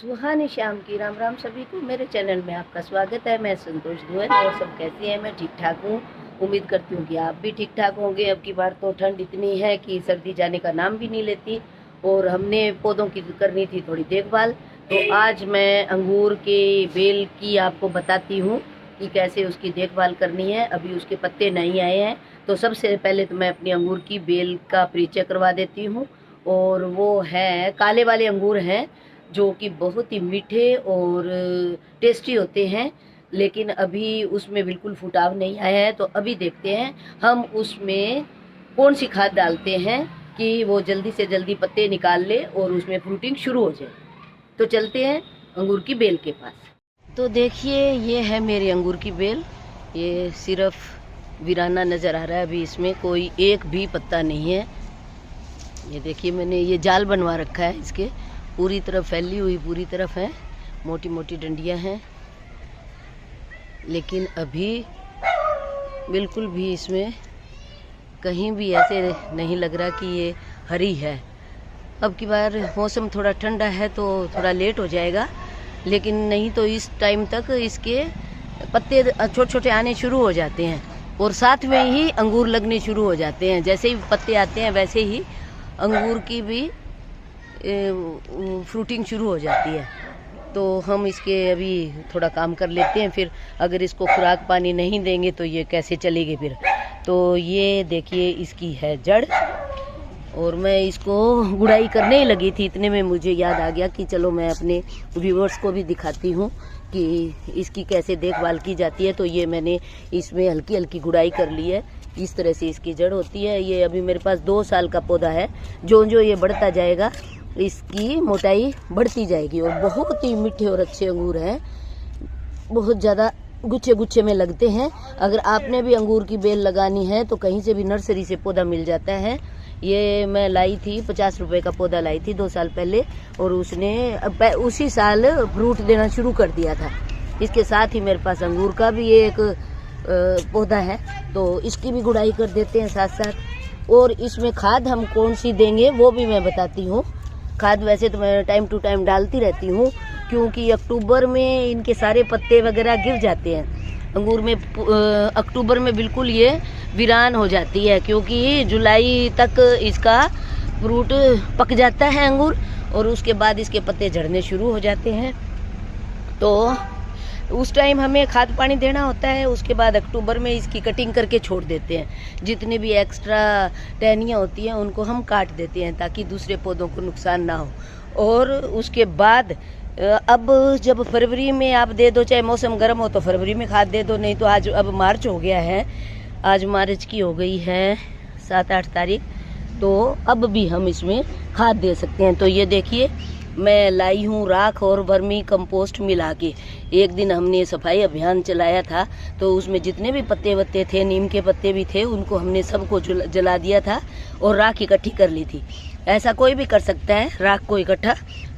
सुहानी शाम की राम राम सभी को। मेरे चैनल में आपका स्वागत है। मैं संतोष दुहन। और सब कैसी हैं? मैं ठीक ठाक हूँ। उम्मीद करती हूँ कि आप भी ठीक ठाक होंगे। अब की बार तो ठंड इतनी है कि सर्दी जाने का नाम भी नहीं लेती, और हमने पौधों की करनी थी थोड़ी देखभाल। तो आज मैं अंगूर के बेल की आपको बताती हूँ कि कैसे उसकी देखभाल करनी है। अभी उसके पत्ते नहीं आए हैं, तो सबसे पहले तो मैं अपनी अंगूर की बेल का परिचय करवा देती हूँ। और वो है काले वाले अंगूर हैं, जो कि बहुत ही मीठे और टेस्टी होते हैं। लेकिन अभी उसमें बिल्कुल फुटाव नहीं आया है, तो अभी देखते हैं हम उसमें कौन सी खाद डालते हैं कि वो जल्दी से जल्दी पत्ते निकाल ले और उसमें फ्रूटिंग शुरू हो जाए। तो चलते हैं अंगूर की बेल के पास। तो देखिए, ये है मेरी अंगूर की बेल। ये सिर्फ वीराना नज़र आ रहा है, अभी इसमें कोई एक भी पत्ता नहीं है। ये देखिए, मैंने ये जाल बनवा रखा है, इसके पूरी तरफ फैली हुई पूरी तरफ है, मोटी मोटी डंडियां हैं, लेकिन अभी बिल्कुल भी इसमें कहीं भी ऐसे नहीं लग रहा कि ये हरी है। अब की बार मौसम थोड़ा ठंडा है तो थोड़ा लेट हो जाएगा, लेकिन नहीं तो इस टाइम तक इसके पत्ते छोटे छोटे आने शुरू हो जाते हैं, और साथ में ही अंगूर लगने शुरू हो जाते हैं। जैसे ही पत्ते आते हैं वैसे ही अंगूर की भी फ्रूटिंग शुरू हो जाती है। तो हम इसके अभी थोड़ा काम कर लेते हैं, फिर अगर इसको खुराक पानी नहीं देंगे तो ये कैसे चलेगी फिर। तो ये देखिए, इसकी है जड़, और मैं इसको गुड़ाई करने ही लगी थी, इतने में मुझे याद आ गया कि चलो मैं अपने व्यूअर्स को भी दिखाती हूँ कि इसकी कैसे देखभाल की जाती है। तो ये मैंने इसमें हल्की हल्की गुड़ाई कर ली है। इस तरह से इसकी जड़ होती है। ये अभी मेरे पास 2 साल का पौधा है। जो जो ये बढ़ता जाएगा इसकी मोटाई बढ़ती जाएगी, और बहुत ही मीठे और अच्छे अंगूर हैं। बहुत ज़्यादा गुच्छे गुच्छे में लगते हैं। अगर आपने भी अंगूर की बेल लगानी है तो कहीं से भी नर्सरी से पौधा मिल जाता है। ये मैं लाई थी, 50 रुपए का पौधा लाई थी 2 साल पहले, और उसने उसी साल फ्रूट देना शुरू कर दिया था। इसके साथ ही मेरे पास अंगूर का भी एक पौधा है, तो इसकी भी गुड़ाई कर देते हैं साथ साथ। और इसमें खाद हम कौन सी देंगे वो भी मैं बताती हूँ। खाद वैसे तो मैं टाइम टू टाइम डालती रहती हूँ, क्योंकि अक्टूबर में इनके सारे पत्ते वगैरह गिर जाते हैं। अंगूर में अक्टूबर में बिल्कुल ये वीरान हो जाती है, क्योंकि जुलाई तक इसका फ्रूट पक जाता है अंगूर, और उसके बाद इसके पत्ते झड़ने शुरू हो जाते हैं। तो उस टाइम हमें खाद पानी देना होता है। उसके बाद अक्टूबर में इसकी कटिंग करके छोड़ देते हैं। जितनी भी एक्स्ट्रा टहनियाँ होती हैं उनको हम काट देते हैं, ताकि दूसरे पौधों को नुकसान ना हो। और उसके बाद अब जब फरवरी में आप दे दो, चाहे मौसम गर्म हो तो फरवरी में खाद दे दो, नहीं तो आज अब मार्च हो गया है, आज मार्च की हो गई है 7-8 तारीख, तो अब भी हम इसमें खाद दे सकते हैं। तो ये देखिए, मैं लाई हूँ राख और वर्मी कंपोस्ट मिला के। एक दिन हमने सफाई अभियान चलाया था, तो उसमें जितने भी पत्ते वत्ते थे, नीम के पत्ते भी थे, उनको हमने सबको जला दिया था और राख इकट्ठी कर ली थी। ऐसा कोई भी कर सकता है राख को इकट्ठा।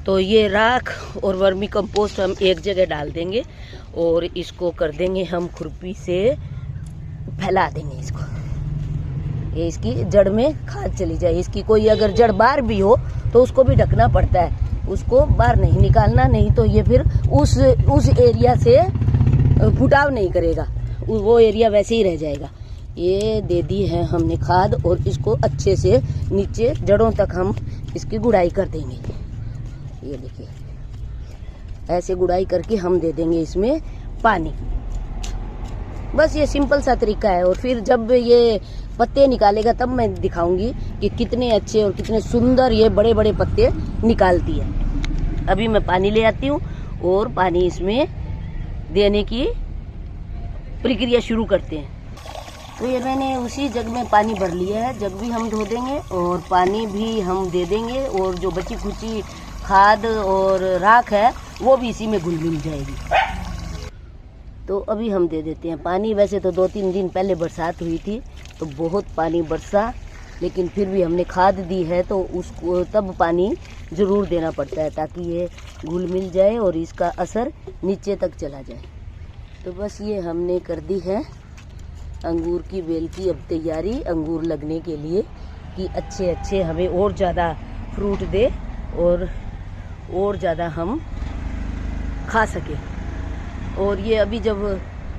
तो ये राख और वर्मी कंपोस्ट हम एक जगह डाल देंगे, और इसको कर देंगे हम खुरपी से फैला देंगे इसको। ये इसकी जड़ में खाद चली जाए। इसकी कोई अगर जड़ बाहर भी हो तो उसको भी ढकना पड़ता है, उसको बाहर नहीं निकालना, नहीं तो ये फिर उस एरिया से फुटाव नहीं करेगा, वो एरिया वैसे ही रह जाएगा। ये दे दी है हमने खाद, और इसको अच्छे से नीचे जड़ों तक हम इसकी गुड़ाई कर देंगे। ये देखिए, ऐसे गुड़ाई करके हम दे देंगे इसमें पानी। बस ये सिंपल सा तरीका है। और फिर जब ये पत्ते निकालेगा तब मैं दिखाऊंगी कि कितने अच्छे और कितने सुंदर ये बड़े बड़े पत्ते निकालती है। अभी मैं पानी ले आती हूँ और पानी इसमें देने की प्रक्रिया शुरू करते हैं। तो ये मैंने उसी जग में पानी भर लिया है, जग भी हम धो देंगे और पानी भी हम दे देंगे, और जो बची खुची खाद और राख है वो भी इसी में घुल मिल जाएगी। तो अभी हम दे देते हैं पानी। वैसे तो 2-3 दिन पहले बरसात हुई थी तो बहुत पानी बरसा, लेकिन फिर भी हमने खाद दी है तो उसको तब पानी ज़रूर देना पड़ता है, ताकि ये घुल मिल जाए और इसका असर नीचे तक चला जाए। तो बस ये हमने कर दी है अंगूर की बेल की अब तैयारी अंगूर लगने के लिए, कि अच्छे अच्छे हमें और ज़्यादा फ्रूट दे और ज़्यादा हम खा सके। और ये अभी जब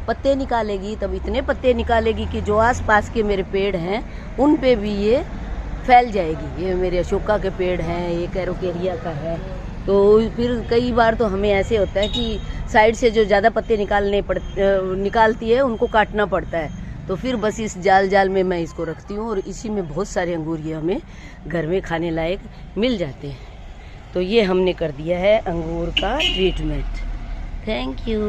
पत्ते निकालेगी तब इतने पत्ते निकालेगी कि जो आसपास के मेरे पेड़ हैं उन पे भी ये फैल जाएगी। ये मेरे अशोका के पेड़ हैं, ये कैरोकेरिया का है। तो फिर कई बार तो हमें ऐसे होता है कि साइड से जो ज़्यादा पत्ते निकालती है उनको काटना पड़ता है। तो फिर बस इस जाल में मैं इसको रखती हूँ और इसी में बहुत सारे अंगूर ये हमें घर में खाने लायक मिल जाते हैं। तो ये हमने कर दिया है अंगूर का ट्रीटमेंट। Thank you.